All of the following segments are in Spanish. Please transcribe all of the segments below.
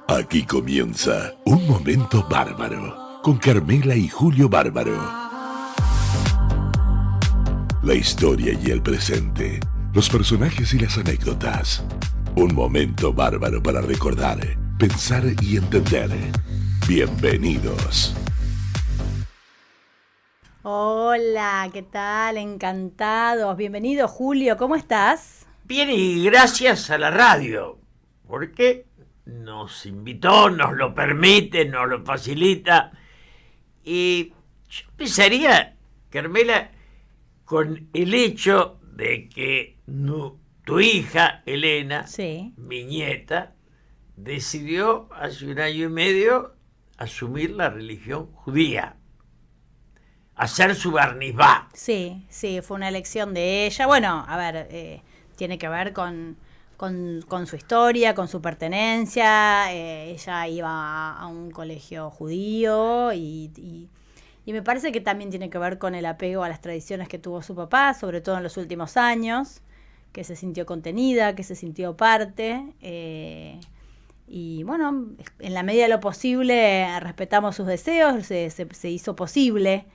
Aquí comienza Un Momento Bárbaro con Carmela y Julio Bárbaro. La historia y el presente, los personajes y las anécdotas. Un momento bárbaro para recordar, pensar y entender. Bienvenidos. Hola, ¿qué tal? Encantados. Bienvenido, Julio. ¿Cómo estás? Bien, y gracias a la radio, porque nos invitó, nos lo permite, nos lo facilita. Y yo empezaría, Carmela, con el hecho de que tu hija, Elena, Sí. mi nieta, decidió hace 1 año y medio asumir la religión judía, hacer su bar mitzvá. Sí, fue una elección de ella. Bueno, a ver, tiene que ver con su historia, con su pertenencia. Ella iba a un colegio judío y me parece que también tiene que ver con el apego a las tradiciones que tuvo su papá, sobre todo en los últimos años, que se sintió contenida, que se sintió parte. Y bueno, en la medida de lo posible respetamos sus deseos, se hizo posible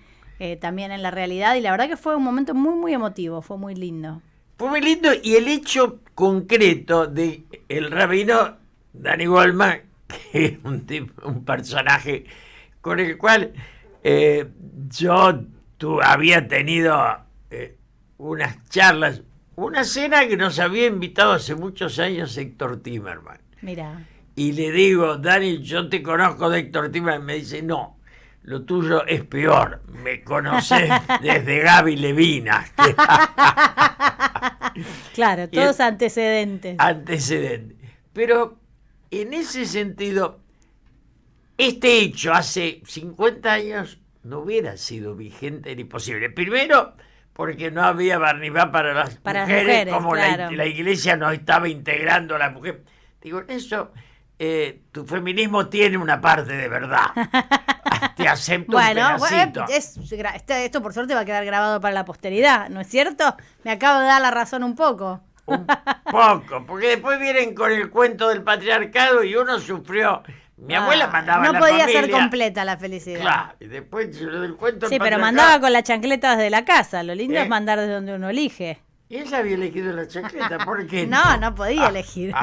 también en la realidad, y la verdad que fue un momento muy, muy emotivo, fue muy lindo. Fue muy lindo, y el hecho concreto de el rabino Danny Goldman, que es un personaje con el cual yo había tenido unas charlas, una cena que nos había invitado hace muchos años Héctor Timerman. Mira. Y le digo, Dani, yo te conozco de Héctor Timerman. Me dice, no, lo tuyo es peor, me conoces desde Gaby Levinas. Claro, todos antecedentes. Antecedentes. Pero en ese sentido, este hecho hace 50 años no hubiera sido vigente ni posible. Primero, porque no había bar mitzvá para las mujeres, como claro. la iglesia no estaba integrando a la mujer. Digo, en eso tu feminismo tiene una parte de verdad. Te acepto un pedacito. Esto por suerte va a quedar grabado para la posteridad, ¿no es cierto? Me acabo de dar la razón un poco. Un poco, porque después vienen con el cuento del patriarcado y uno sufrió. Mi abuela mandaba a la familia. No podía ser familia completa la felicidad. Claro, y después lo del cuento del Sí, pero patriarcado. mandaba con la chancleta desde la casa. Lo lindo es mandar desde donde uno elige. Y ella había elegido la chancleta, ¿por qué No podía elegir.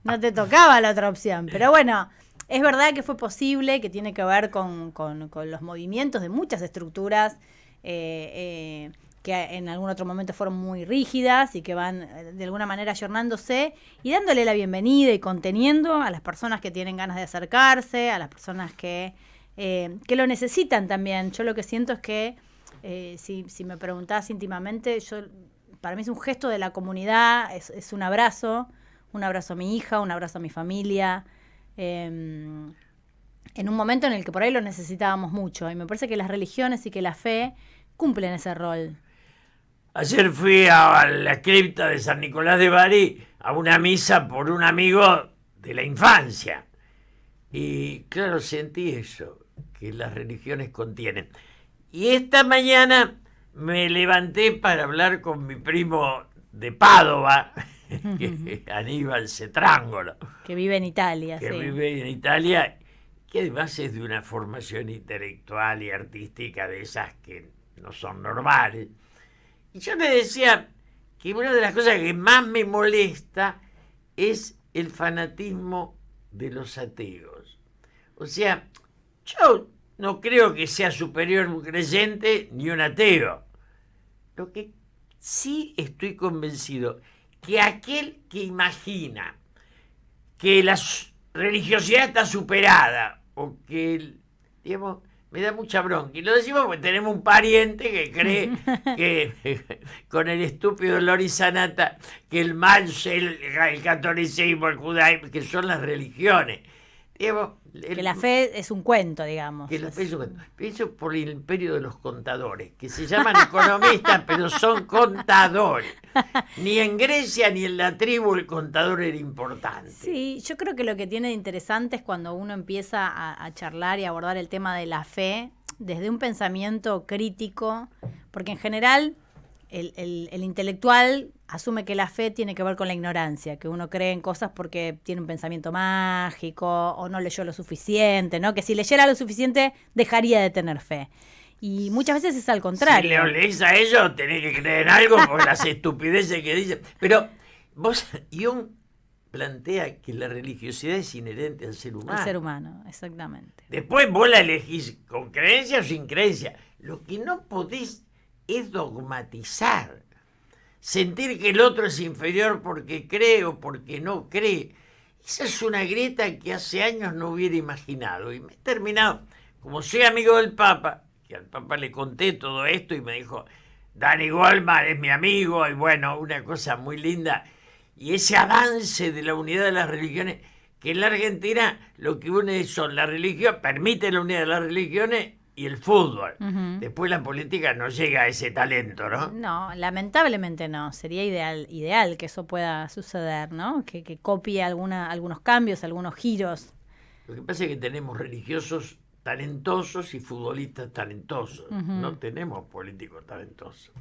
No te tocaba la otra opción. Pero bueno, es verdad que fue posible, que tiene que ver con los movimientos de muchas estructuras que en algún otro momento fueron muy rígidas y que van de alguna manera ayornándose y dándole la bienvenida y conteniendo a las personas que tienen ganas de acercarse, a las personas que lo necesitan también. Yo lo que siento es que, si me preguntás íntimamente, para mí es un gesto de la comunidad, es un abrazo a mi hija, un abrazo a mi familia, en un momento en el que por ahí lo necesitábamos mucho. Y me parece que las religiones y que la fe cumplen ese rol. Ayer fui a la cripta de San Nicolás de Bari a una misa por un amigo de la infancia. Y claro, sentí eso, que las religiones contienen. Y esta mañana me levanté para hablar con mi primo de Padova, Aníbal Cetrangolo. Que vive en Italia, que sí. vive en Italia, que además es de una formación intelectual y artística de esas que no son normales. Y yo le decía que una de las cosas que más me molesta es el fanatismo de los ateos. O sea, yo no creo que sea superior un creyente ni un ateo. Lo que sí estoy convencido, que aquel que imagina que la religiosidad está superada, o que, digamos, me da mucha bronca. Y lo decimos porque tenemos un pariente que cree que con el estúpido Loris Sanata, que el mal es el catolicismo, el judaísmo, que son las religiones. Digamos, que la fe es un cuento, digamos. Que la fe es un cuento. Eso por el imperio de los contadores, que se llaman economistas, pero son contadores. Ni en Grecia ni en la tribu el contador era importante. Sí, yo creo que lo que tiene de interesante es cuando uno empieza a charlar y abordar el tema de la fe desde un pensamiento crítico, porque en general el intelectual asume que la fe tiene que ver con la ignorancia, que uno cree en cosas porque tiene un pensamiento mágico o no leyó lo suficiente, ¿no? Que si leyera lo suficiente dejaría de tener fe. Y muchas veces es al contrario. Si le lees a ellos, tenés que creer en algo por las estupideces que dicen. Pero vos, Jung plantea que la religiosidad es inherente al ser humano. Al ser humano, exactamente. Después vos la elegís con creencia o sin creencia. Lo que no podés es dogmatizar. Sentir que el otro es inferior porque cree o porque no cree. Esa es una grieta que hace años no hubiera imaginado. Y me he terminado, como soy amigo del Papa, que al Papa le conté todo esto y me dijo, Dani Goldman es mi amigo, y bueno, una cosa muy linda. Y ese avance de la unidad de las religiones, que en la Argentina lo que une son la religión, permite la unidad de las religiones y el fútbol. Ujú. Después la política no llega a ese talento, ¿no? No, lamentablemente no. Sería ideal que eso pueda suceder, ¿no? Que copie algunos cambios, algunos giros. Lo que pasa es que tenemos religiosos talentosos y futbolistas talentosos. Ujú. No tenemos políticos talentosos.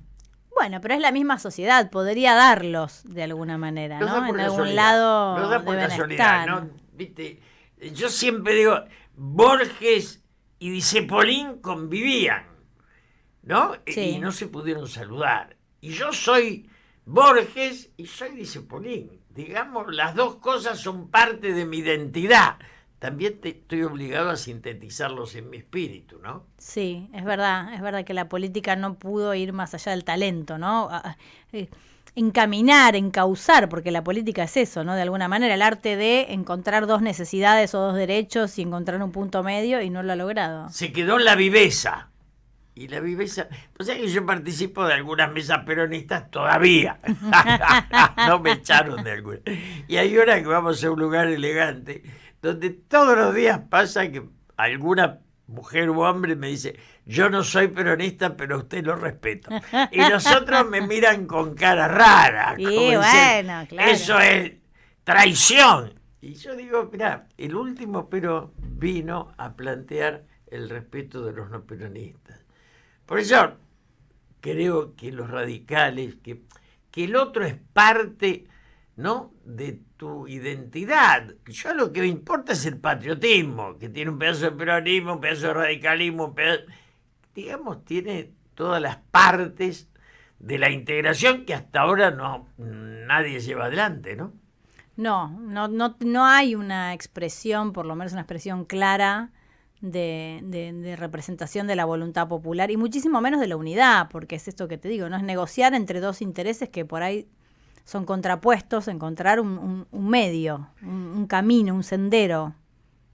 Bueno, pero es la misma sociedad, podría darlos de alguna manera, Los da ¿no? por En algún casualidad. lado Los da por deben casualidad, estar. ¿no? ¿Viste? Yo siempre digo, Borges y Discepolín convivían, ¿no? Sí. Y no se pudieron saludar. Y yo soy Borges y soy Discepolín. Digamos, las dos cosas son parte de mi identidad. También estoy obligado a sintetizarlos en mi espíritu, ¿no? Sí, es verdad que la política no pudo ir más allá del talento, ¿no? Encaminar, encauzar, porque la política es eso, ¿no? De alguna manera, el arte de encontrar dos necesidades o dos derechos y encontrar un punto medio, y no lo ha logrado. Se quedó en la viveza. Y la viveza... O sea que yo participo de algunas mesas peronistas todavía. No me echaron de alguna. Y hay una que vamos a un lugar elegante, donde todos los días pasa que alguna mujer u hombre me dice, yo no soy peronista, pero a usted lo respeto. Y los otros me miran con cara rara. Y como bueno, diciendo, claro. eso es traición. Y yo digo, mirá, el último pero vino a plantear el respeto de los no peronistas. Por eso creo que los radicales, que el otro es parte, ¿no?, de tu identidad. Yo lo que me importa es el patriotismo, que tiene un pedazo de peronismo, un pedazo de radicalismo, un pedazo, digamos, tiene todas las partes de la integración que hasta ahora nadie lleva adelante, ¿no? No hay una expresión, por lo menos una expresión clara de representación de la voluntad popular y muchísimo menos de la unidad, porque es esto que te digo, no es negociar entre dos intereses que por ahí son contrapuestos, encontrar un medio, un camino, un sendero.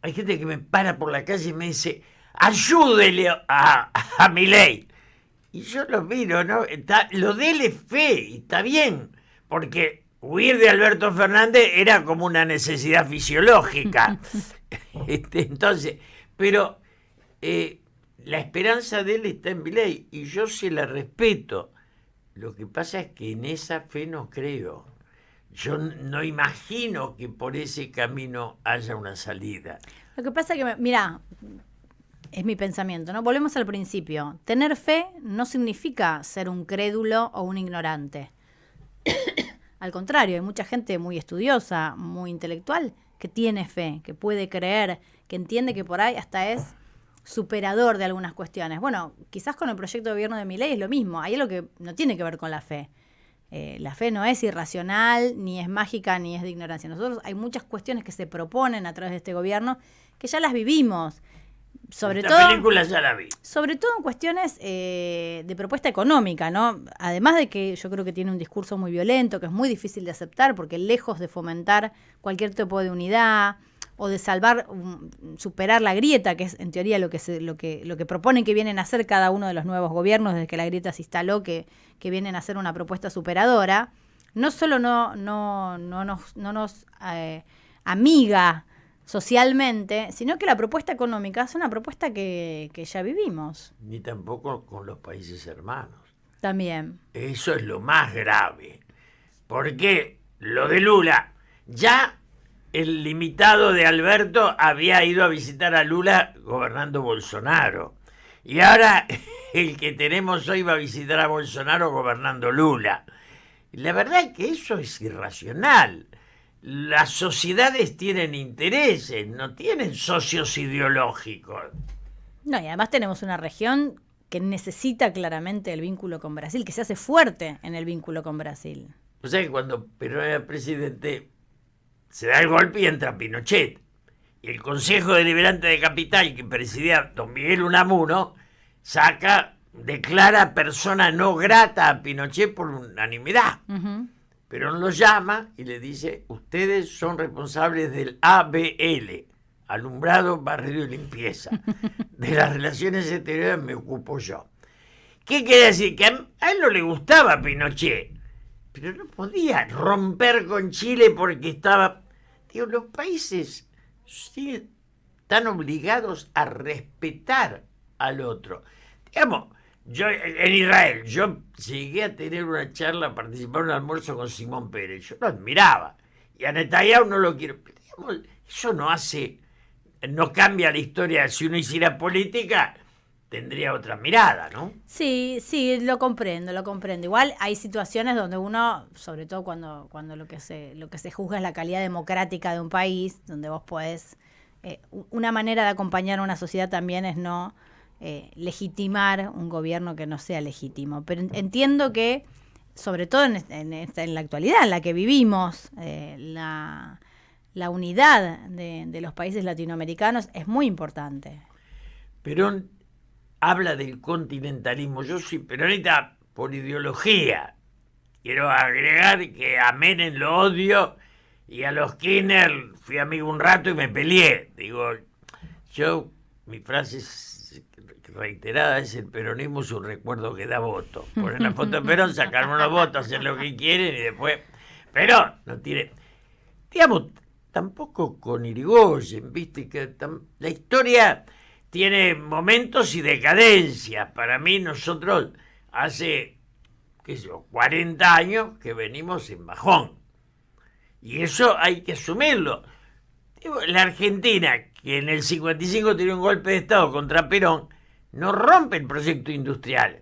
Hay gente que me para por la calle y me dice, ayúdele a Milei. Y yo lo miro, ¿no? Lo déle fe, y está bien, porque huir de Alberto Fernández era como una necesidad fisiológica. Entonces, pero la esperanza de él está en Milei, y yo se la respeto. Lo que pasa es que en esa fe no creo. Yo no imagino que por ese camino haya una salida. Lo que pasa es que, mira, es mi pensamiento, ¿no? Volvemos al principio. Tener fe no significa ser un crédulo o un ignorante. Al contrario, hay mucha gente muy estudiosa, muy intelectual, que tiene fe, que puede creer, que entiende que por ahí hasta es superador de algunas cuestiones. Bueno, quizás con el proyecto de gobierno de Milei es lo mismo. Hay algo que no tiene que ver con la fe. La fe no es irracional, ni es mágica, ni es de ignorancia. Nosotros hay muchas cuestiones que se proponen a través de este gobierno que ya las vivimos. Esta película ya la vi. Sobre todo en cuestiones de propuesta económica, ¿no? Además de que yo creo que tiene un discurso muy violento, que es muy difícil de aceptar, porque lejos de fomentar cualquier tipo de unidad o de superar la grieta, que es en teoría lo que proponen que vienen a hacer cada uno de los nuevos gobiernos desde que la grieta se instaló, que vienen a hacer una propuesta superadora, no solo no nos amiga socialmente, sino que la propuesta económica es una propuesta que ya vivimos. Ni tampoco con los países hermanos. También. Eso es lo más grave. Porque lo de Lula, ya el limitado de Alberto había ido a visitar a Lula gobernando Bolsonaro. Y ahora el que tenemos hoy va a visitar a Bolsonaro gobernando Lula. La verdad es que eso es irracional. Las sociedades tienen intereses, no tienen socios ideológicos. No, y además tenemos una región que necesita claramente el vínculo con Brasil, que se hace fuerte en el vínculo con Brasil. O sea que cuando Perón era presidente, se da el golpe y entra Pinochet. Y el Consejo Deliberante de Capital, que presidía don Miguel Unamuno, declara persona no grata a Pinochet por unanimidad. Uh-huh. Perón lo llama y le dice, ustedes son responsables del ABL, alumbrado, barrido y limpieza. De las relaciones exteriores me ocupo yo. ¿Qué quiere decir? Que a él no le gustaba Pinochet, pero no podía romper con Chile porque estaba... Digo, los países sí están obligados a respetar al otro. Digamos, yo en Israel, yo llegué a tener una charla, participar en un almuerzo con Simón Pérez, yo lo admiraba, y a Netanyahu no lo quiero, pero digamos, eso no cambia la historia. Si uno hiciera política, tendría otra mirada, ¿no? Sí, lo comprendo. Igual hay situaciones donde uno, sobre todo cuando lo que se juzga es la calidad democrática de un país, donde vos podés, una manera de acompañar a una sociedad también es no legitimar un gobierno que no sea legítimo. Pero entiendo que, sobre todo en la actualidad en la que vivimos, la unidad de los países latinoamericanos es muy importante. Perón habla del continentalismo. Yo soy peronista por ideología. Quiero agregar que a Menem lo odio y a los Kirchner fui amigo un rato y me peleé. Digo, mi frase reiterada es: el peronismo es un recuerdo que da voto. Ponen la foto de Perón, sacan unos votos, hacen lo que quieren y después... Perón no tiene... Digamos, tampoco con Irigoyen, viste, que la historia tiene momentos y decadencias. Para mí, nosotros hace, 40 años que venimos en bajón. Y eso hay que asumirlo. Digo, la Argentina, que en el 55 tiene un golpe de Estado contra Perón, no rompe el proyecto industrial.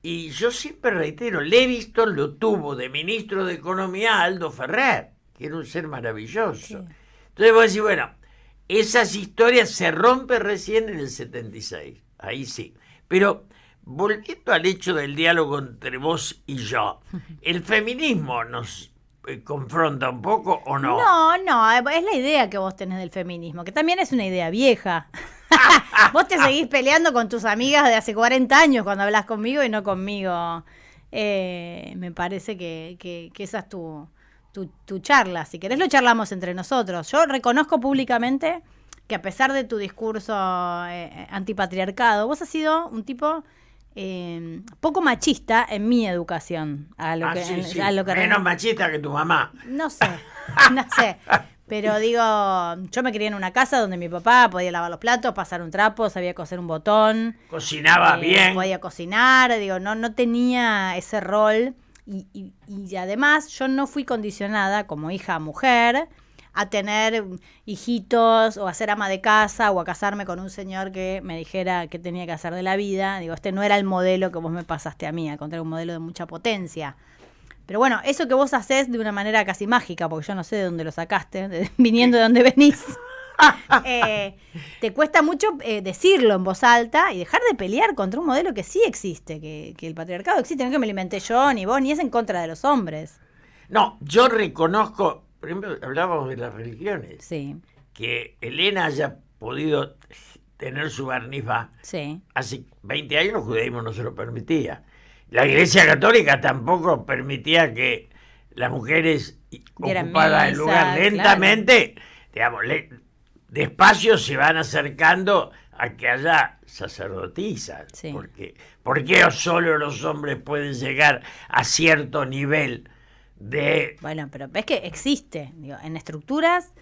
Y yo siempre reitero, Leviston lo tuvo de ministro de Economía a Aldo Ferrer, que era un ser maravilloso. Sí. Entonces vos decís, bueno, esas historias se rompen recién en el 76, ahí sí. Pero volviendo al hecho del diálogo entre vos y yo, ¿el feminismo nos confronta un poco o no? No, es la idea que vos tenés del feminismo, que también es una idea vieja. Vos te seguís peleando con tus amigas de hace 40 años cuando hablas conmigo y no conmigo. Me parece que esa es tu charla. Si querés lo charlamos entre nosotros. Yo reconozco públicamente que a pesar de tu discurso antipatriarcado, vos has sido un tipo poco machista en mi educación. Menos machista que tu mamá. No sé. Pero digo, yo me crié en una casa donde mi papá podía lavar los platos, pasar un trapo, sabía coser un botón. Cocinaba bien. Podía cocinar, digo, no tenía ese rol. Y además yo no fui condicionada como hija mujer a tener hijitos o a ser ama de casa o a casarme con un señor que me dijera qué tenía que hacer de la vida. Digo, este no era el modelo que vos me pasaste a mí, al contrario, un modelo de mucha potencia. Pero bueno, eso que vos hacés de una manera casi mágica, porque yo no sé de dónde lo sacaste, viniendo de donde venís, te cuesta mucho decirlo en voz alta y dejar de pelear contra un modelo que sí existe, que el patriarcado existe, no que me lo inventé yo, ni vos, ni es en contra de los hombres. No, yo reconozco, por ejemplo, hablábamos de las religiones, sí, que Elena haya podido tener su bar mitzvah. Sí. Hace 20 años el judaísmo no se lo permitía. La Iglesia Católica tampoco permitía que las mujeres ocuparan el lugar. Lentamente, claro, digamos, despacio se van acercando a que haya sacerdotisas. Sí. ¿Por qué solo los hombres pueden llegar a cierto nivel de...? Bueno, pero ves que existe, digo, en estructuras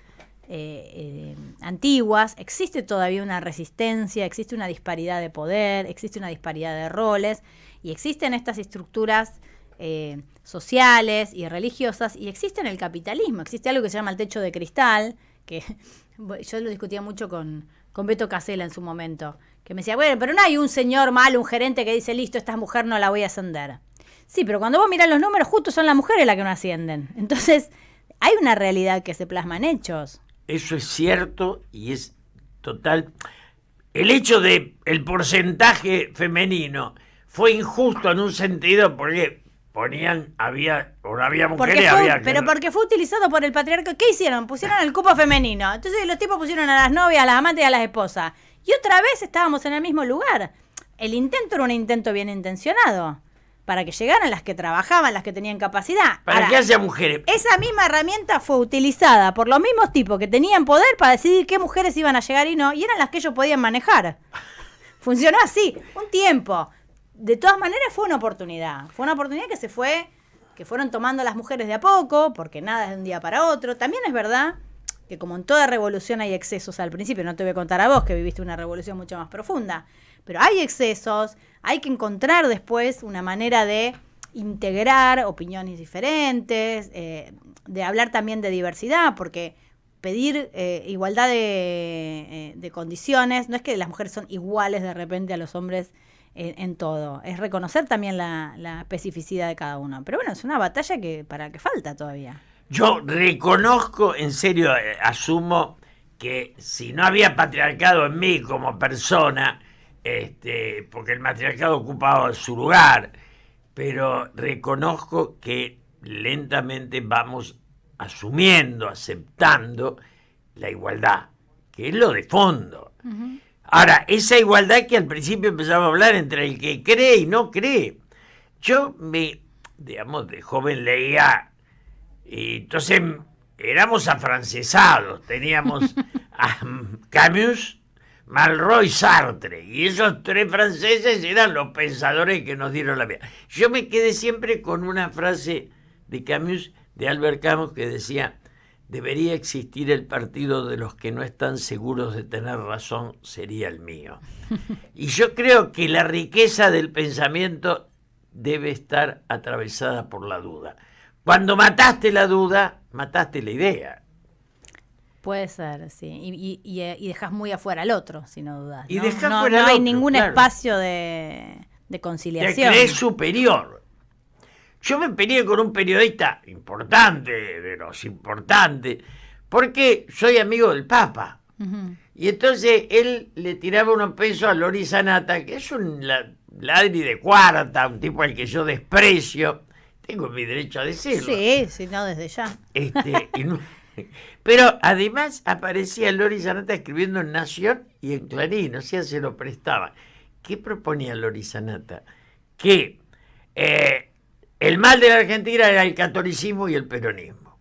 antiguas existe todavía una resistencia, existe una disparidad de poder, existe una disparidad de roles, y existen estas estructuras sociales y religiosas, y existe en el capitalismo, existe algo que se llama el techo de cristal, que yo lo discutía mucho con con Beto Casella en su momento, que me decía, bueno, pero no hay un señor malo, un gerente que dice, listo, esta mujer no la voy a ascender. Sí, pero cuando vos mirás los números, justo son las mujeres las que no ascienden. Entonces, hay una realidad que se plasma en hechos. Eso es cierto y es total. El hecho de el porcentaje femenino fue injusto en un sentido porque había mujeres, pero porque fue utilizado por el patriarcado. ¿Qué hicieron? Pusieron el cupo femenino. Entonces los tipos pusieron a las novias, a las amantes y a las esposas. Y otra vez estábamos en el mismo lugar. El intento era un intento bien intencionado. Para que llegaran las que trabajaban, las que tenían capacidad. Para que haya mujeres. Esa misma herramienta fue utilizada por los mismos tipos que tenían poder para decidir qué mujeres iban a llegar y no, y eran las que ellos podían manejar. Funcionó así, un tiempo. De todas maneras fue una oportunidad. Fue una oportunidad que fueron tomando las mujeres de a poco, porque nada es de un día para otro. También es verdad que como en toda revolución hay excesos al principio, no te voy a contar a vos que viviste una revolución mucho más profunda, pero hay excesos, hay que encontrar después una manera de integrar opiniones diferentes, de hablar también de diversidad, porque pedir igualdad de condiciones, no es que las mujeres son iguales de repente a los hombres en todo, es reconocer también la especificidad de cada uno. Pero bueno, es una batalla que falta todavía. Yo reconozco, en serio, asumo que si no había patriarcado en mí como persona, porque el matriarcado ocupaba su lugar, pero reconozco que lentamente vamos asumiendo, aceptando la igualdad, que es lo de fondo. Uh-huh. Ahora, esa igualdad que al principio empezaba a hablar entre el que cree y no cree. Yo de joven leía, y entonces éramos afrancesados, teníamos a Camus, Malraux y Sartre, y esos tres franceses eran los pensadores que nos dieron la vida. Yo me quedé siempre con una frase de Camus, de Albert Camus, que decía: debería existir el partido de los que no están seguros de tener razón, sería el mío. Y yo creo que la riqueza del pensamiento debe estar atravesada por la duda. Cuando mataste la duda, mataste la idea. Puede ser, sí. Y dejas muy afuera al otro, si no dudas. Y no hay ningún espacio de conciliación. Te crees superior. Yo me peleé con un periodista importante, de los importantes, porque soy amigo del Papa. Uh-huh. Y entonces él le tiraba unos pesos a Lori Sanata, que es un ladri de cuarta, un tipo al que yo desprecio. Tengo mi derecho a decirlo. Sí, no, desde ya. Pero además aparecía Lori Sanata escribiendo en Nación y en Clarín, o sea, se lo prestaba. ¿Qué proponía Lori Sanata? Que el mal de la Argentina era el catolicismo y el peronismo.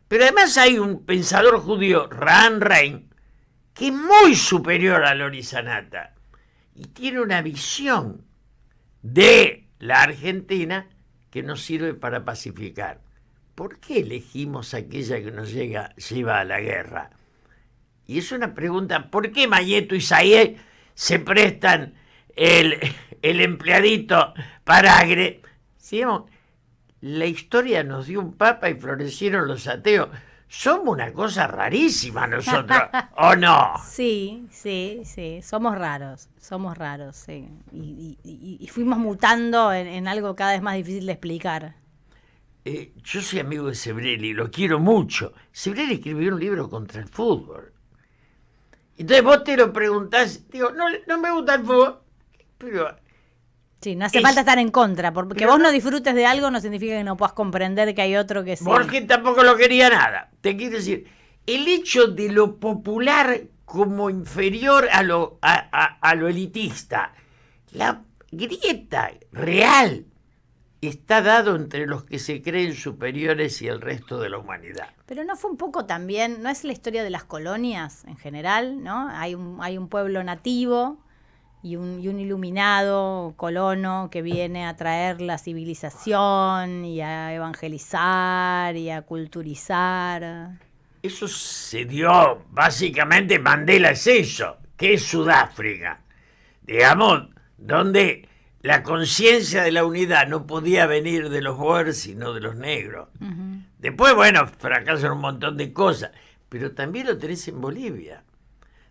Pero además hay un pensador judío, Ran Rein, que es muy superior a Lori Sanata y tiene una visión de la Argentina que nos sirve para pacificar. ¿Por qué elegimos aquella que nos lleva a la guerra? Y es una pregunta, ¿por qué Mayeto y Sayé se prestan el empleadito para la historia nos dio un papa y florecieron los ateos? Somos una cosa rarísima nosotros, ¿o no? Sí, somos raros, sí. Y fuimos mutando en algo cada vez más difícil de explicar. Yo soy amigo de Sebrelli, lo quiero mucho. Sebrelli escribió un libro contra el fútbol. Entonces vos te lo preguntás, digo, no me gusta el fútbol, pero... Sí, no hace falta estar en contra, porque vos no disfrutes de algo no significa que no puedas comprender que hay otro que sí. Borges tampoco lo quería nada. Te quiero decir, el hecho de lo popular como inferior a lo elitista, la grieta real está dado entre los que se creen superiores y el resto de la humanidad. Pero no fue un poco también, ¿no es la historia de las colonias en general, no? Hay un pueblo nativo y un iluminado colono que viene a traer la civilización y a evangelizar y a culturizar. Eso se dio, básicamente Mandela es eso, que es Sudáfrica, digamos, donde la conciencia de la unidad no podía venir de los boers, sino de los negros. Uh-huh. Después, fracasan un montón de cosas, pero también lo tenés en Bolivia,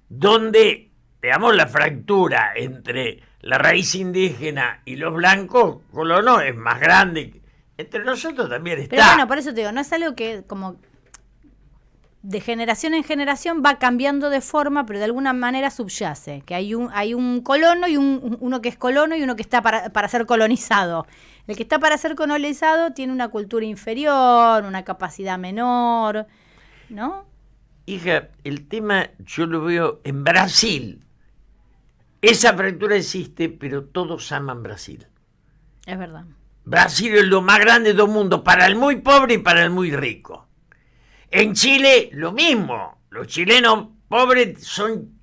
donde, digamos, la fractura entre la raíz indígena y los blancos colonos es más grande. Entre nosotros también está. Pero bueno, por eso te digo, no es algo que como de generación en generación va cambiando de forma, pero de alguna manera subyace, que hay un colono y uno que es colono y uno que está para ser colonizado. El que está para ser colonizado tiene una cultura inferior, una capacidad menor, ¿no? Hija, el tema yo lo veo en Brasil. Esa fractura existe, pero todos aman Brasil. Es verdad. Brasil es lo más grande del mundo, para el muy pobre y para el muy rico. En Chile, lo mismo. Los chilenos pobres son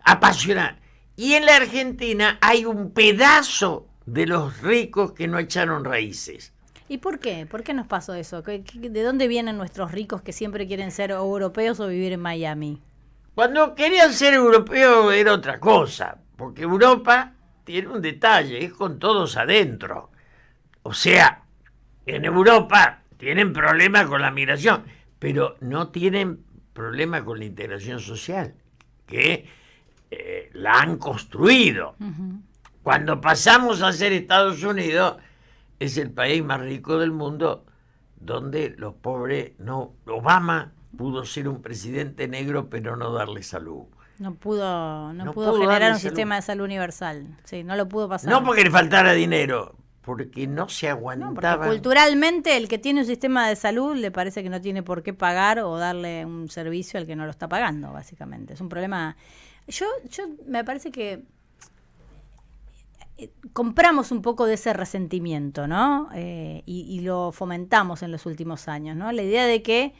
apasionados. Y en la Argentina hay un pedazo de los ricos que no echaron raíces. ¿Y por qué? ¿Por qué nos pasó eso? ¿De dónde vienen nuestros ricos que siempre quieren ser europeos o vivir en Miami? Cuando querían ser europeos era otra cosa, porque Europa tiene un detalle, es con todos adentro. O sea, en Europa tienen problemas con la migración, pero no tienen problema con la integración social, que la han construido. Uh-huh. Cuando pasamos a ser Estados Unidos, es el país más rico del mundo, donde los pobres no... Obama pudo ser un presidente negro, pero no darle salud. No pudo generar un sistema de salud universal. Sí, no lo pudo pasar. No porque le faltara dinero, porque no se No, porque aguantaba. culturalmente el que tiene un sistema de salud le parece que no tiene por qué pagar o darle un servicio al que no lo está pagando, básicamente. Es un problema. Yo me parece que compramos un poco de ese resentimiento, ¿no? Y lo fomentamos en los últimos años, ¿no? La idea de que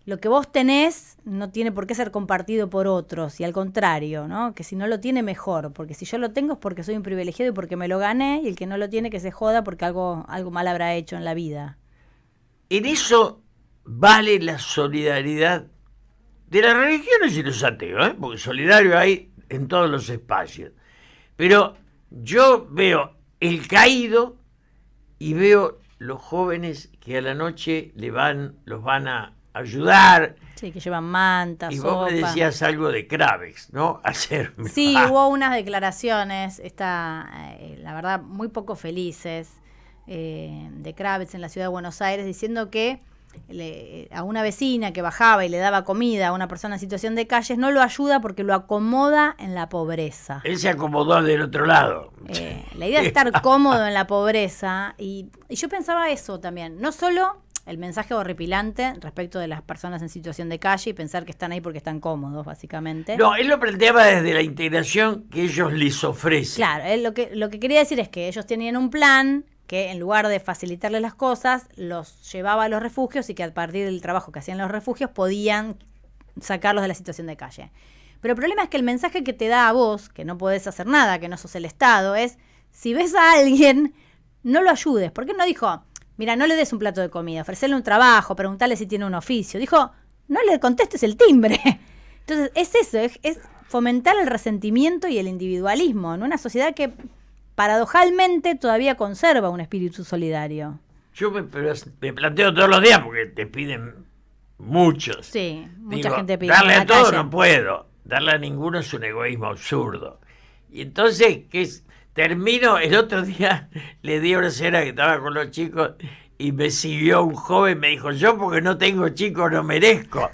lo que vos tenés no tiene por qué ser compartido por otros, y al contrario, ¿no? Que si no lo tiene, mejor, porque si yo lo tengo es porque soy un privilegiado y porque me lo gané, y el que no lo tiene que se joda porque algo mal habrá hecho en la vida. En eso vale la solidaridad de las religiones y los ateos, ¿eh? Porque solidario hay en todos los espacios. Pero yo veo el caído y veo los jóvenes que a la noche los van a ayudar. Sí, que llevan mantas, y vos me decías algo de Kravex, ¿no? Hacerme. Sí, hubo unas declaraciones, la verdad, muy poco felices, de Kravex en la ciudad de Buenos Aires, diciendo que a una vecina que bajaba y le daba comida a una persona en situación de calles no lo ayuda porque lo acomoda en la pobreza. Él se acomodó del otro lado. La idea de estar cómodo en la pobreza, y yo pensaba eso también, no solo el mensaje horripilante respecto de las personas en situación de calle y pensar que están ahí porque están cómodos, básicamente. No, él lo planteaba desde la integración que ellos les ofrecen. Claro, él lo que quería decir es que ellos tenían un plan que en lugar de facilitarles las cosas, los llevaba a los refugios, y que a partir del trabajo que hacían los refugios podían sacarlos de la situación de calle. Pero el problema es que el mensaje que te da a vos, que no podés hacer nada, que no sos el Estado, es: si ves a alguien, no lo ayudes. ¿Por qué no dijo, mira, no le des un plato de comida, ofrecerle un trabajo, preguntarle si tiene un oficio? Dijo, no le contestes el timbre. Entonces, es eso, es fomentar el resentimiento y el individualismo en una sociedad que paradojalmente todavía conserva un espíritu solidario. Yo me planteo todos los días, porque te piden muchos. Sí, mucha gente pide. Darle en a la todos calle. no puedo, darle a ninguno es un egoísmo absurdo. Y entonces, termino, el otro día le di a una señora que estaba con los chicos y me siguió un joven, me dijo, yo porque no tengo chicos no merezco,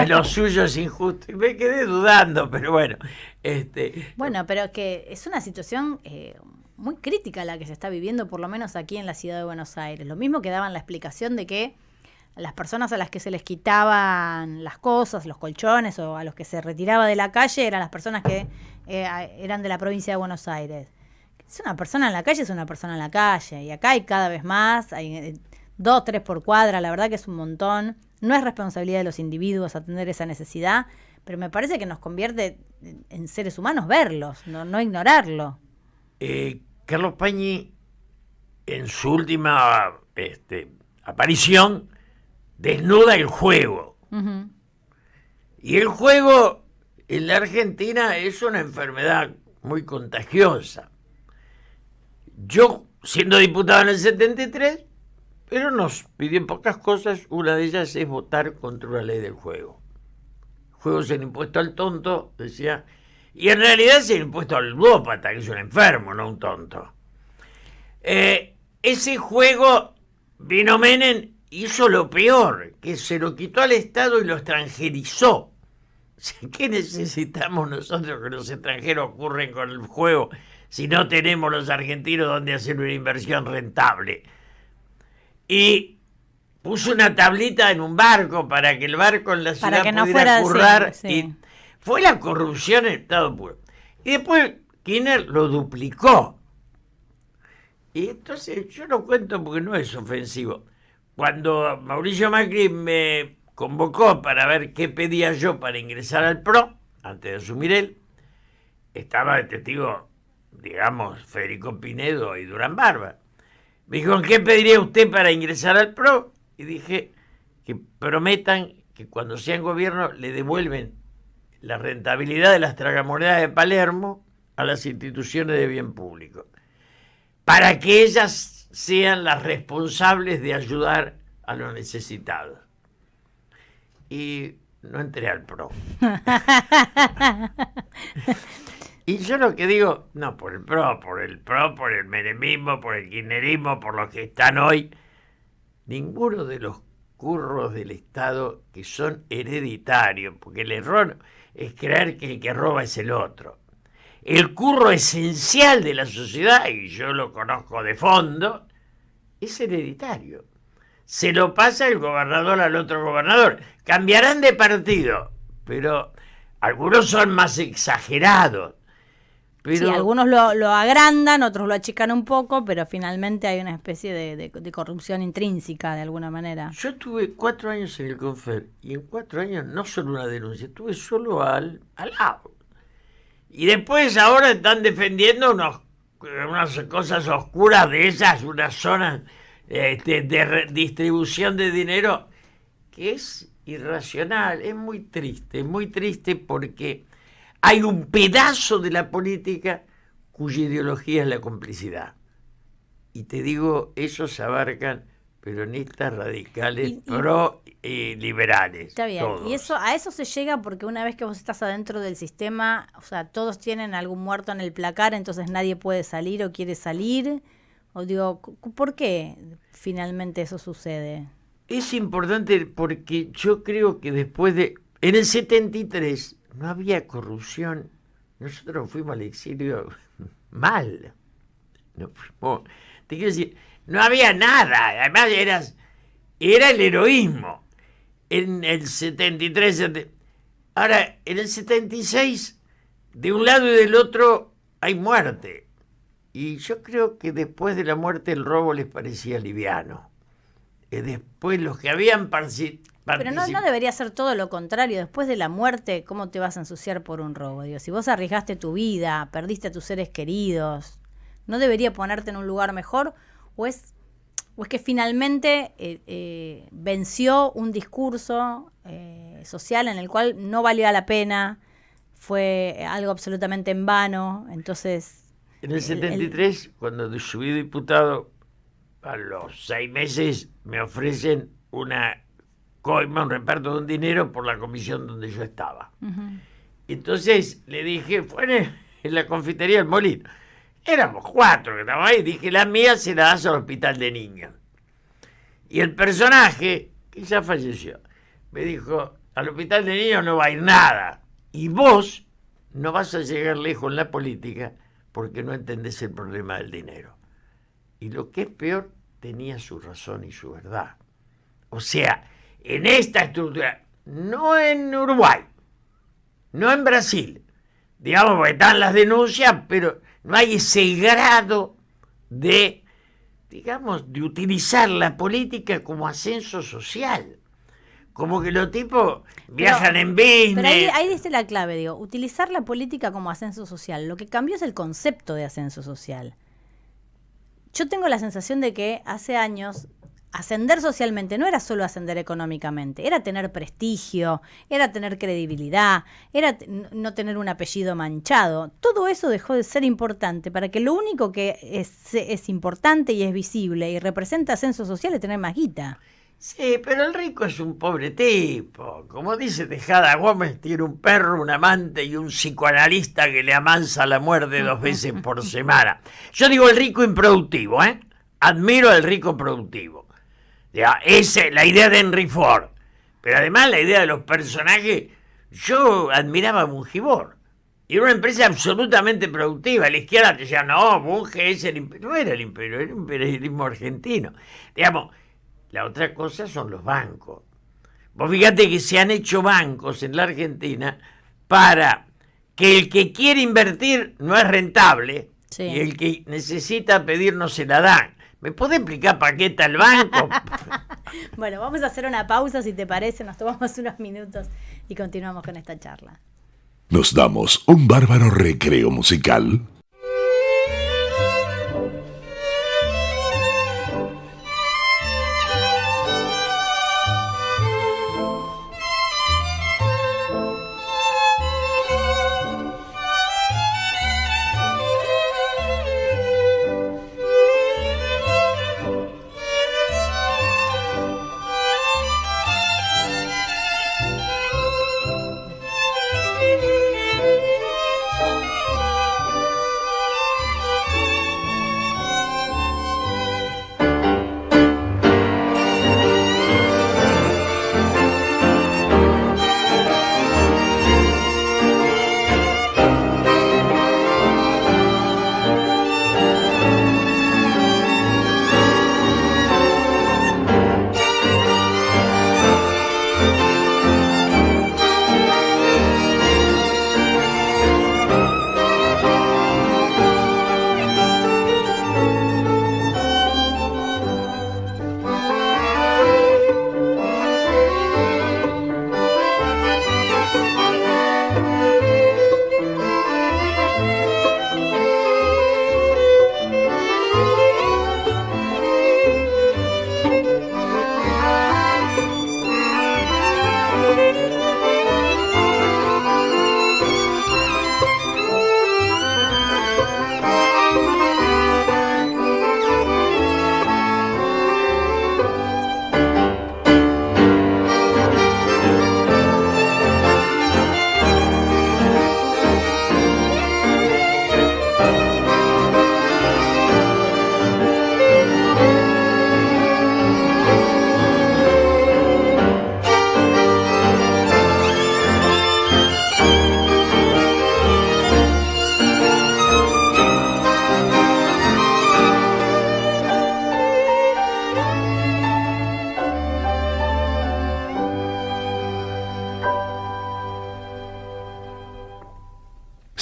lo suyo es injusto. Y me quedé dudando, pero bueno. Bueno, pero que es una situación muy crítica la que se está viviendo, por lo menos aquí en la ciudad de Buenos Aires. Lo mismo que daban la explicación de que las personas a las que se les quitaban las cosas, los colchones, o a los que se retiraba de la calle, eran las personas que eran de la provincia de Buenos Aires. Es una persona en la calle, es una persona en la calle. Y acá hay cada vez más, hay 2, 3 por cuadra, la verdad que es un montón. No es responsabilidad de los individuos atender esa necesidad, pero me parece que nos convierte en seres humanos verlos, no ignorarlo. Carlos Pañi, en su última aparición, desnuda el juego. Uh-huh. Y el juego en la Argentina es una enfermedad muy contagiosa. Yo, siendo diputado en el 73, pero nos pidió pocas cosas, una de ellas es votar contra una ley del juego. juego es el impuesto al tonto, decía, y en realidad es el impuesto al ludópata, que es un enfermo, no un tonto. Ese juego vino Menem, hizo lo peor, que se lo quitó al Estado y lo extranjerizó. ¿Qué necesitamos nosotros que los extranjeros ocurren con el juego si no tenemos los argentinos donde hacer una inversión rentable? Y puso una tablita en un barco para que el barco en la ciudad para que no pudiera fuera currar. sí. Y fue la corrupción en estado puro. Y después Kirchner lo duplicó. Y entonces yo lo cuento porque no es ofensivo. Cuando Mauricio Macri me convocó para ver qué pedía yo para ingresar al PRO, antes de asumir él, estaba de testigo, digamos, Federico Pinedo y Durán Barba. Me dijo, ¿qué pediría usted para ingresar al PRO? Y dije que prometan que cuando sean gobierno le devuelven la rentabilidad de las tragamonedas de Palermo a las instituciones de bien público, para que ellas sean las responsables de ayudar a los necesitados. Y no entré al PRO. Y yo lo que digo, no por el PRO, por el menemismo, por el kirchnerismo, por los que están hoy, ninguno de los curros del Estado que son hereditarios, porque el error es creer que el que roba es el otro. El curro esencial de la sociedad, y yo lo conozco de fondo, es hereditario. Se lo pasa el gobernador al otro gobernador. Cambiarán de partido, pero algunos son más exagerados. Pero, sí, algunos lo agrandan, otros lo achican un poco, pero finalmente hay una especie de corrupción intrínseca de alguna manera. Yo estuve 4 años en el Confer, y en 4 años no solo una denuncia, estuve solo al lado. Y después ahora están defendiendo unas cosas oscuras de esas, unas zonas de distribución de dinero, que es irracional, es muy triste porque hay un pedazo de la política cuya ideología es la complicidad. Y te digo, esos abarcan peronistas radicales, pro-liberales. Está bien, todos. y a eso se llega porque una vez que vos estás adentro del sistema, o sea, todos tienen algún muerto en el placar, entonces nadie puede salir o quiere salir. O digo, ¿por qué finalmente eso sucede? Es importante porque yo creo que después de... En el 73 no había corrupción. Nosotros fuimos al exilio mal. Te quiero decir, no había nada. Además era el heroísmo. En el 73... Ahora, en el 76, de un lado y del otro hay muerte. Y yo creo que después de la muerte el robo les parecía liviano. Después los que habían participado... Pero no debería ser todo lo contrario. Después de la muerte, ¿cómo te vas a ensuciar por un robo? Digo, si vos arriesgaste tu vida, perdiste a tus seres queridos, ¿no debería ponerte en un lugar mejor? ¿O es que finalmente venció un discurso social en el cual no valía la pena, fue algo absolutamente en vano? Entonces... En el 73, cuando subí diputado, a los 6 meses me ofrecen una coima, un reparto de un dinero por la comisión donde yo estaba. Uh-huh. Entonces le dije, fue en la confitería del Molino. Éramos 4 que estábamos ahí. Dije, la mía se la das al hospital de niños. Y el personaje, que ya falleció, me dijo, al hospital de niños no va a ir nada. Y vos no vas a llegar lejos en la política porque no entendés el problema del dinero. Y lo que es peor, tenía su razón y su verdad. O sea, en esta estructura, no en Uruguay, no en Brasil, digamos, porque están las denuncias, pero no hay ese grado de, digamos, de utilizar la política como ascenso social. Como que los tipos viajan en business. Pero ahí dice la clave, digo, utilizar la política como ascenso social. Lo que cambió es el concepto de ascenso social. Yo tengo la sensación de que hace años ascender socialmente no era solo ascender económicamente, era tener prestigio, era tener credibilidad, era no tener un apellido manchado. Todo eso dejó de ser importante para que lo único que es importante y es visible y representa ascenso social es tener más guita. Sí, pero el rico es un pobre tipo. como dice Tejada Gómez, tiene un perro, un amante y un psicoanalista que le amansa la muerte 2 veces por semana. Yo digo el rico improductivo, ¿eh? Admiro al rico productivo. Ya, esa es la idea de Henry Ford. Pero además la idea de los personajes, yo admiraba a Bungibor. Y era una empresa absolutamente productiva. La izquierda te decía, no, Bunge es el imperio. No era el imperio, era el imperialismo argentino. Digamos, la otra cosa son los bancos. Vos fíjate que se han hecho bancos en la Argentina para que el que quiere invertir no es rentable, sí, y el que necesita pedir no se la dan. ¿Me podés explicar para qué está el banco? Bueno, vamos a hacer una pausa, si te parece, nos tomamos unos minutos y continuamos con esta charla. Nos damos un bárbaro recreo musical.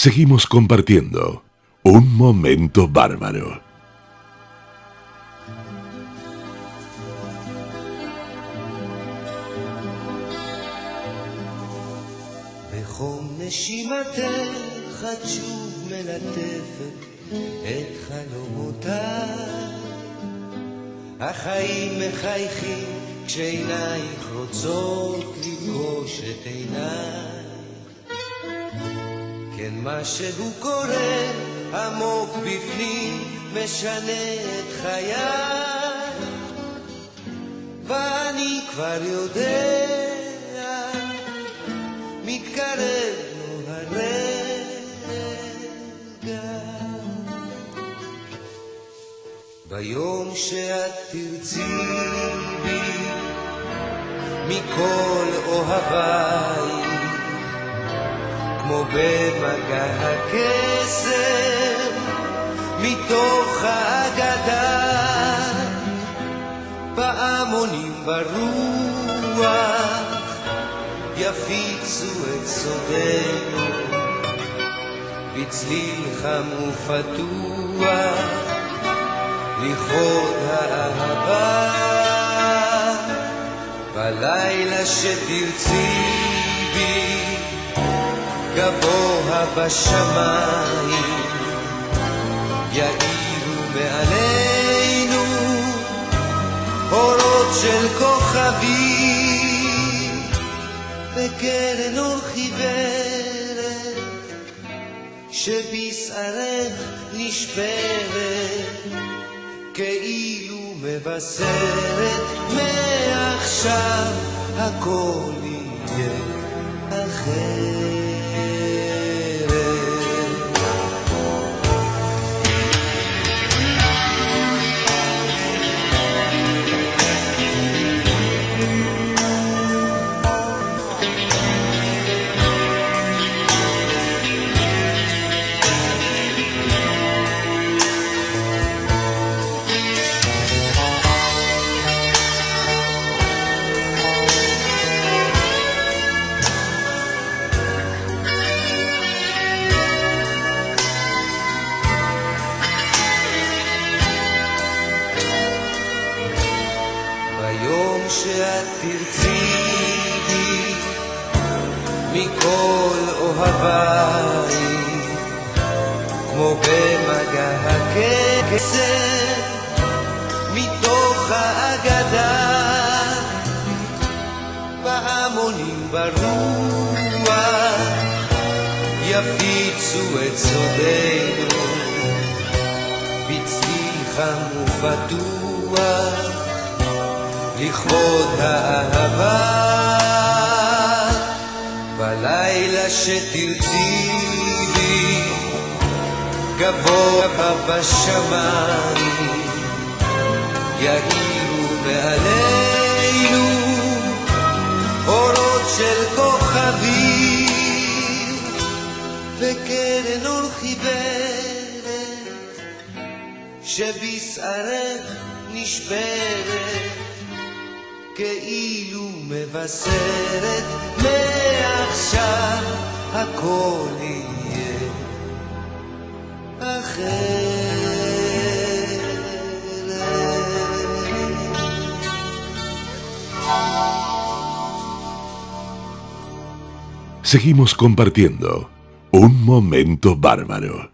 Seguimos compartiendo un momento bárbaro. בחום נשימתך את שוב מלטפת את חלומותיי, החיים מחייכים כשעינייך רוצות לפגוש את עיניי. כן, משהו קורה עמוק בפנים משנה את חיי, ואני כבר יודע מתקרב לו הרגע. ביום שאת תרצי בי מכל אוהביי, כמו במגע הקסם מתוך האגדה, פעמונים ברוח יפיצו את סודנו בצליל חם ופתוח לכבוד האהבה. בלילה שתרצי בי גבוה בשמיים יאירו מעלינו אורות של כוכבים, בקרן אור חיוורת שבשערך נשברת, כאילו מבשרת מעכשיו הכל יהיה יהיה אחרת. ביום שאת תרצי בי מכל אוהביי, כמו במגע הקסם מתוך האגדה, והמונים ברוח יפיצו את סודנו בצליל חם ובטוח לכבוד האהבה. בלילה שתרצי בי גבוה בשמיים יאירו מעלינו אורות של כוכבים, וקרן אור חיוורת שבשערך נשברת, כאילו מבשרת מעכשיו הכל יהיה Seguimos compartiendo un momento bárbaro.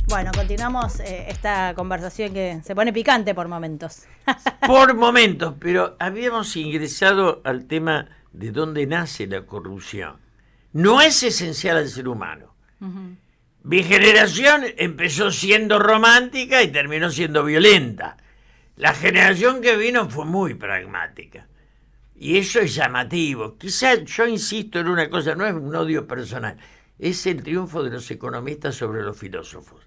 Bueno, continuamos esta conversación que se pone picante por momentos. Por momentos, pero habíamos ingresado al tema de dónde nace la corrupción. No es esencial al ser humano. Uh-huh. Mi generación empezó siendo romántica y terminó siendo violenta. La generación que vino fue muy pragmática. Y eso es llamativo. Quizás yo insisto en una cosa, no es un odio personal, es el triunfo de los economistas sobre los filósofos,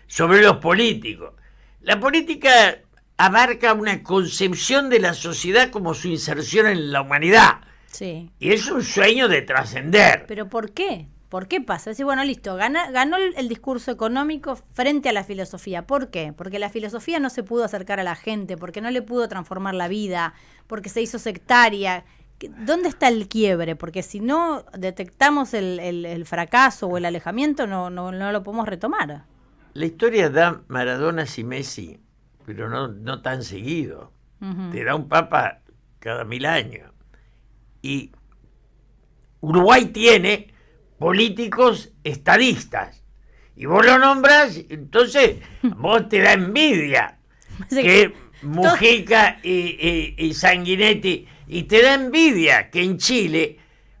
sobre los políticos. La política abarca una concepción de la sociedad como su inserción en la humanidad. Sí. Y es un sueño de trascender. ¿Pero por qué? ¿Por qué pasa? Es decir, bueno, listo, ganó el discurso económico frente a la filosofía. ¿Por qué? Porque la filosofía no se pudo acercar a la gente, porque no le pudo transformar la vida, porque se hizo sectaria. ¿Dónde está el quiebre? Porque si no detectamos el fracaso o el alejamiento, no lo podemos retomar. La historia da Maradona y Messi, pero no tan seguido. Uh-huh. Te da un papa cada 1000 años. Y Uruguay tiene políticos estadistas. Y vos lo nombras, entonces vos te da envidia que Mujica y Sanguinetti, y te da envidia que en Chile,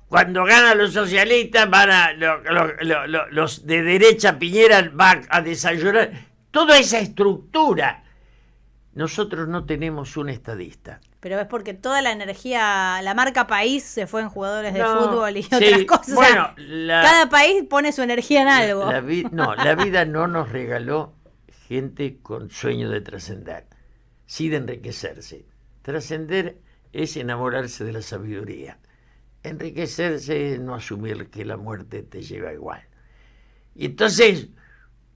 cuando ganan los socialistas, van a los de derecha, Piñera va a desayunar. Toda esa estructura. Nosotros no tenemos un estadista. Pero es porque toda la energía, la marca país se fue en jugadores de fútbol y sí, otras cosas. Bueno, o sea, cada país pone su energía en algo. La vida no nos regaló gente con sueño de trascender, sí de enriquecerse. Trascender es enamorarse de la sabiduría. Enriquecerse es no asumir que la muerte te llega igual. Y entonces,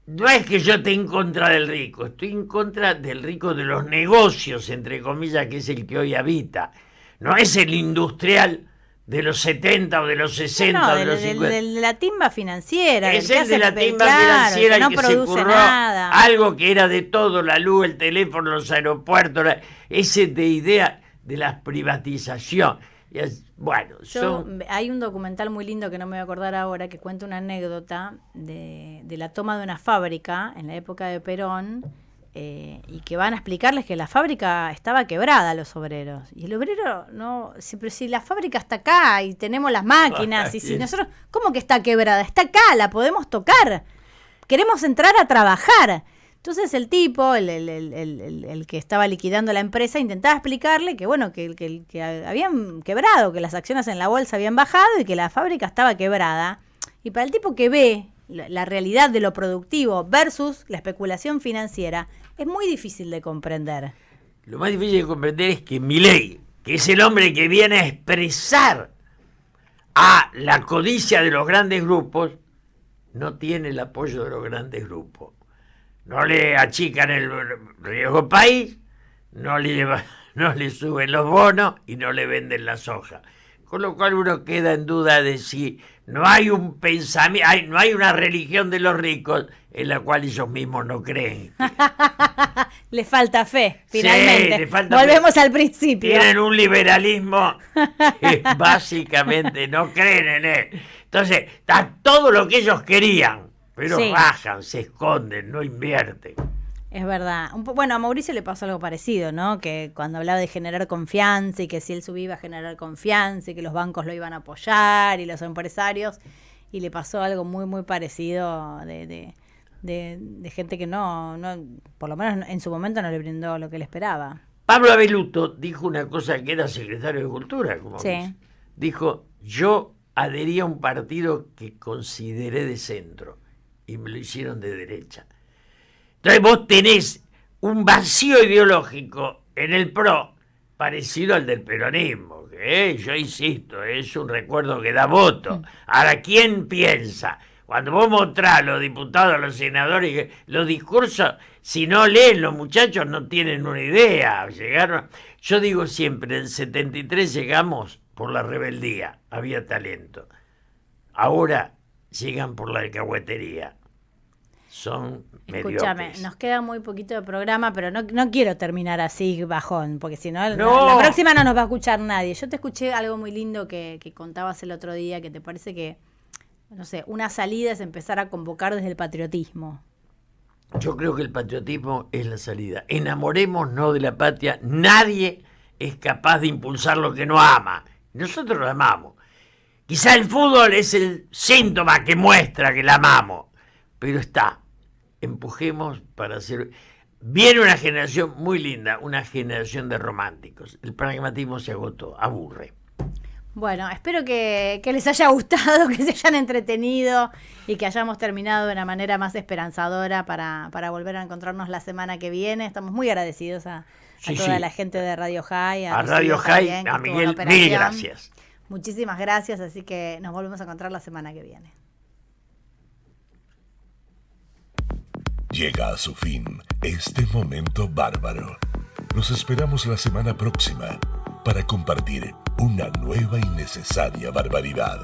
no es que yo esté en contra del rico, estoy en contra del rico de los negocios, entre comillas, que es el que hoy habita. No es el industrial de los 70 o de los 60 o de los 50. De la timba financiera. Es el de la timba financiera, que no el que produce se curró nada. algo que era de todo, la luz, el teléfono, los aeropuertos, ese de idea de la privatización. Bueno, hay un documental muy lindo que no me voy a acordar ahora, que cuenta una anécdota de la toma de una fábrica en la época de Perón, y que van a explicarles que la fábrica estaba quebrada, los obreros. Y el obrero, no, pero si la fábrica está acá y tenemos las máquinas, y si nosotros, ¿cómo que está quebrada? Está acá, la podemos tocar. Queremos entrar a trabajar. Entonces el tipo, el que estaba liquidando la empresa, intentaba explicarle que bueno, que habían quebrado, que las acciones en la bolsa habían bajado y que la fábrica estaba quebrada. Y para el tipo que ve la realidad de lo productivo versus la especulación financiera, es muy difícil de comprender. Lo más difícil de comprender es que Milei, que es el hombre que viene a expresar a la codicia de los grandes grupos, no tiene el apoyo de los grandes grupos. No le achican el riesgo país, no le suben los bonos y no le venden la soja. Con lo cual uno queda en duda de si no hay un pensamiento, no hay una religión de los ricos en la cual ellos mismos no creen. Le falta fe, finalmente. Sí, le falta Volvemos fe. Al principio. Tienen un liberalismo que básicamente no creen en él. Entonces, está todo lo que ellos querían, pero Sí. bajan, se esconden, no invierten. Es verdad. Bueno, a Mauricio le pasó algo parecido, ¿no? Que cuando hablaba de generar confianza y que si él subía iba a generar confianza y que los bancos lo iban a apoyar y los empresarios, y le pasó algo muy, muy parecido de gente que no, por lo menos en su momento no le brindó lo que él esperaba. Pablo Abeluto dijo una cosa que era secretario de Cultura, como Sí. dice. Dijo, yo adherí a un partido que consideré de centro y me lo hicieron de derecha. Entonces vos tenés un vacío ideológico en el PRO parecido al del peronismo, que yo insisto, es un recuerdo que da voto. Ahora, ¿quién piensa? Cuando vos mostrás a los diputados, a los senadores, los discursos, si no leen los muchachos no tienen una idea. Yo digo siempre, en 73 llegamos por la rebeldía, había talento. Ahora llegan por la alcahuetería. Son Escúchame, mediocres. nos queda muy poquito de programa, pero no quiero terminar así bajón, porque si no, No. la próxima no nos va a escuchar nadie. Yo te escuché algo muy lindo que contabas el otro día, que te parece que, no sé, una salida es empezar a convocar desde el patriotismo. Yo creo que el patriotismo es la salida. Enamorémonos de la patria. Nadie es capaz de impulsar lo que no ama. Nosotros lo amamos. Quizá el fútbol es el síntoma que muestra que la amamos. Pero está. Empujemos para hacer... Viene una generación muy linda, una generación de románticos. El pragmatismo se agotó, aburre. Bueno, espero que les haya gustado, que se hayan entretenido y que hayamos terminado de una manera más esperanzadora para volver a encontrarnos la semana que viene. Estamos muy agradecidos a Sí, toda sí. la gente de Radio High. A Rocío Radio también, High, que a estuvo en Miguel, operación. mil gracias. Muchísimas gracias, así que nos volvemos a encontrar la semana que viene. Llega a su fin este momento bárbaro. Los esperamos la semana próxima para compartir una nueva y necesaria barbaridad.